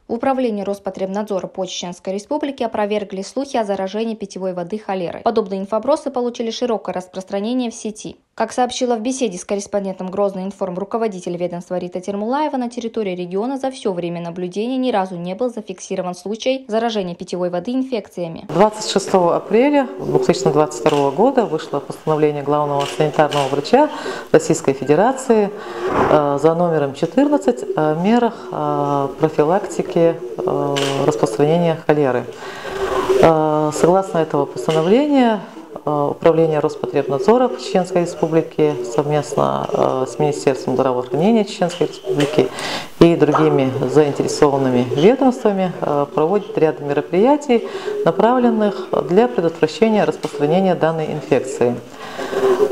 В управлении Роспотребнадзора по Чеченской Республике опровергли слухи о заражении питьевой воды холерой. Подобные инфопросы получили широкое распространение в сети. Как сообщила в беседе с корреспондентом Грозный информ руководитель ведомства Рита Термулаева, на территории региона за все время наблюдения ни разу не был зафиксирован случай заражения питьевой воды инфекциями. 26 апреля 2022 года вышло постановление главного санитарного врача Российской Федерации за номером 14 о мерах профилактики распространения холеры. Согласно этого постановления, Управление Роспотребнадзора Чеченской Республики совместно с Министерством здравоохранения Чеченской Республики и другими заинтересованными ведомствами проводит ряд мероприятий, направленных для предотвращения распространения данной инфекции.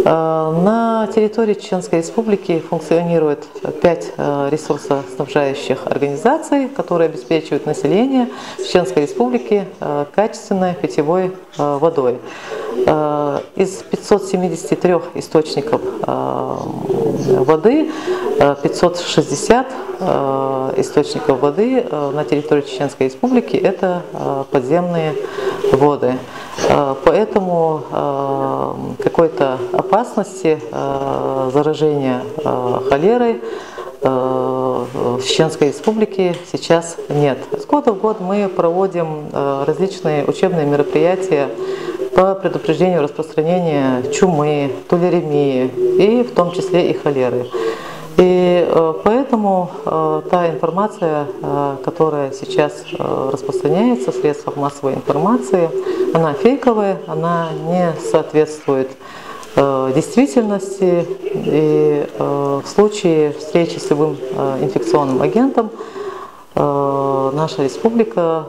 На территории Чеченской Республики функционирует 5 ресурсоснабжающих организаций, которые обеспечивают население Чеченской Республики качественной питьевой водой. Из 573 источников воды 560 источников воды на территории Чеченской Республики – это подземные воды. Поэтому какой-то опасности заражения холерой в Чеченской Республике сейчас нет. С года в год мы проводим различные учебные мероприятия по предупреждению распространения чумы, тулеремии и в том числе и холеры. И поэтому та информация, которая сейчас распространяется в средствах массовой информации, она фейковая, она не соответствует действительности. И в случае встречи с любым инфекционным агентом наша республика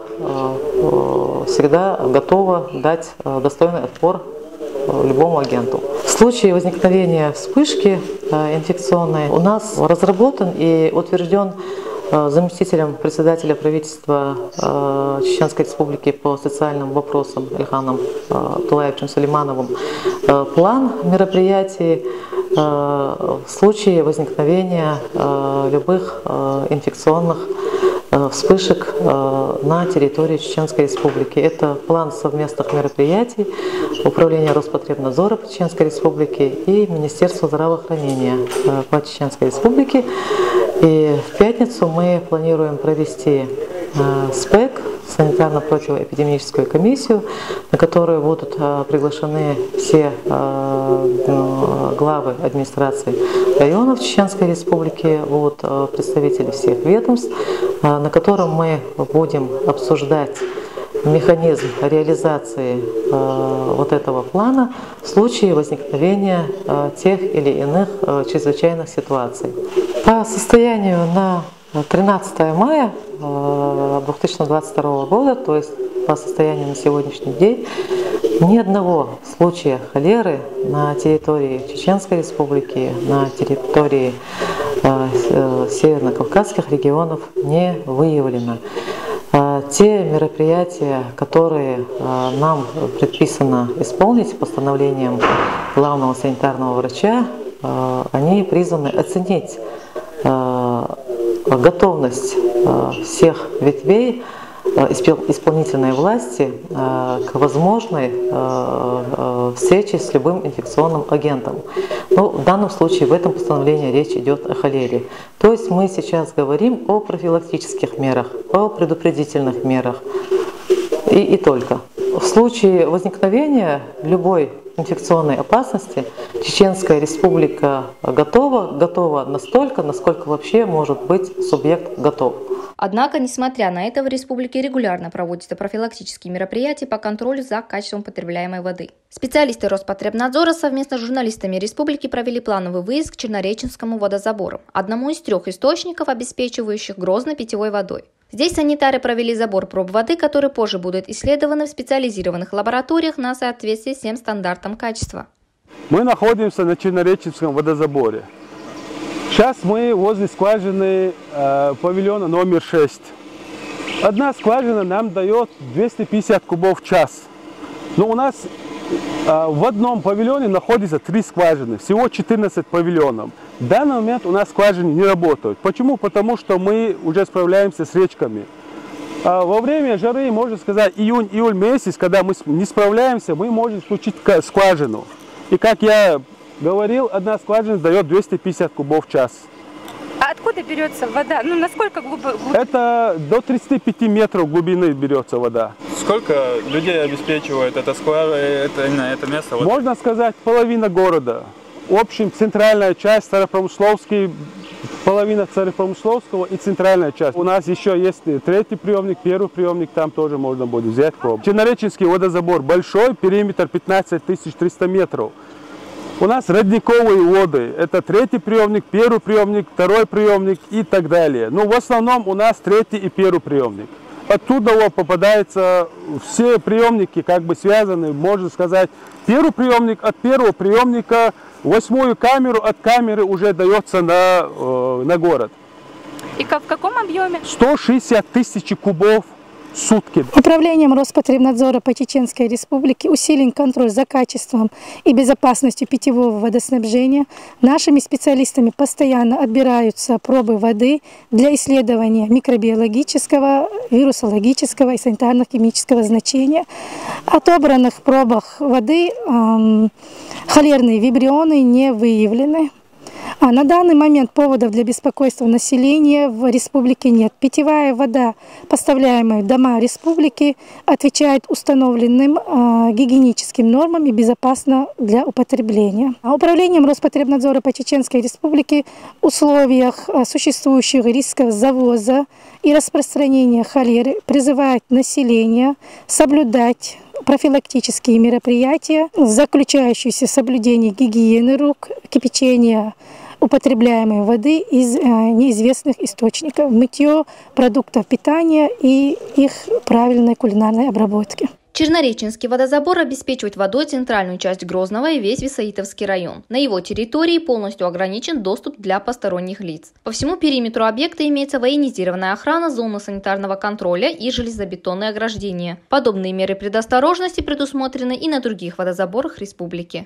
всегда готова дать достойный отпор любому агенту. В случае возникновения вспышки инфекционной у нас разработан и утвержден заместителем председателя правительства Чеченской Республики по социальным вопросам Ильханом Тулаевичем Сулеймановым план мероприятий в случае возникновения любых инфекционных вспышек на территории Чеченской Республики. Это план совместных мероприятий Управления Роспотребнадзора по Чеченской Республике и Министерства здравоохранения по Чеченской Республике. И в пятницу мы планируем провести СПЭК, санитарно-противоэпидемическую комиссию, на которую будут приглашены все главы администрации районов Чеченской Республики, будут представители всех ведомств, на котором мы будем обсуждать механизм реализации вот этого плана в случае возникновения тех или иных чрезвычайных ситуаций. По состоянию на 13 мая 2022 года, то есть по состоянию на сегодняшний день, ни одного случая холеры на территории Чеченской Республики, на территории северно-кавказских регионов не выявлено. Те мероприятия, которые нам предписано исполнить постановлением главного санитарного врача, они призваны оценить готовность всех ветвей исполнительной власти к возможной встрече с любым инфекционным агентом. Но в данном случае в этом постановлении речь идет о холере. То есть мы сейчас говорим о профилактических мерах, о предупредительных мерах и только. В случае возникновения любой инфекционной опасности Чеченская Республика готова настолько, насколько вообще может быть субъект готов. Однако, несмотря на это, в республике регулярно проводятся профилактические мероприятия по контролю за качеством потребляемой воды. Специалисты Роспотребнадзора совместно с журналистами республики провели плановый выезд к Чернореченскому водозабору, одному из 3 источников, обеспечивающих Грозный питьевой водой. Здесь санитары провели забор проб воды, которые позже будут исследованы в специализированных лабораториях на соответствие всем стандартам качества. Мы находимся на Чернореченском водозаборе. Сейчас мы возле скважины павильона номер 6. Одна скважина нам дает 250 кубов в час. Но у нас в одном павильоне находится 3 скважины, всего 14 павильонов. В данный момент у нас скважины не работают. Почему? Потому что мы уже справляемся с речками. А во время жары, можно сказать, июнь месяц, когда мы не справляемся, мы можем включить скважину. И как я говорил, одна скважина дает 250 кубов в час. А откуда берется вода? Ну, насколько глубоко? Это до 35 метров глубины берется вода. Сколько людей обеспечивает это место? Можно сказать, половина города. В общем, центральная часть Старопромысловский, половина Старопромысловского и центральная часть. У нас еще есть третий приемник, первый приемник, там тоже можно будет взять пробу. Чернореченский водозабор большой, периметр 15 300 метров. У нас родниковые воды. Это третий приемник, первый приемник, второй приемник и так далее. Но в основном у нас третий и первый приемник. Оттуда попадаются все приемники, как бы связаны, можно сказать. Первый приемник от первого приемника, 8-ю камеру от камеры уже дается на город. И в каком объеме? 160 тысяч кубов в сутки. Управлением Роспотребнадзора по Чеченской Республике усилен контроль за качеством и безопасностью питьевого водоснабжения. Нашими специалистами постоянно отбираются пробы воды для исследования микробиологического, вирусологического и санитарно-химического значения. Отобранных пробах воды холерные вибрионы не выявлены. А на данный момент поводов для беспокойства населения в республике нет. Питьевая вода, поставляемая в дома республики, отвечает установленным гигиеническим нормам и безопасна для употребления. А управлением Роспотребнадзора по Чеченской Республике в условиях существующих рисков завоза и распространения холеры призывает население соблюдать профилактические мероприятия, заключающиеся в соблюдении гигиены рук, кипячения употребляемой воды из неизвестных источников, мытье продуктов питания и их правильной кулинарной обработки. Чернореченский водозабор обеспечивает водой центральную часть Грозного и весь Висаитовский район. На его территории полностью ограничен доступ для посторонних лиц. По всему периметру объекта имеется военизированная охрана, зона санитарного контроля и железобетонные ограждения. Подобные меры предосторожности предусмотрены и на других водозаборах республики.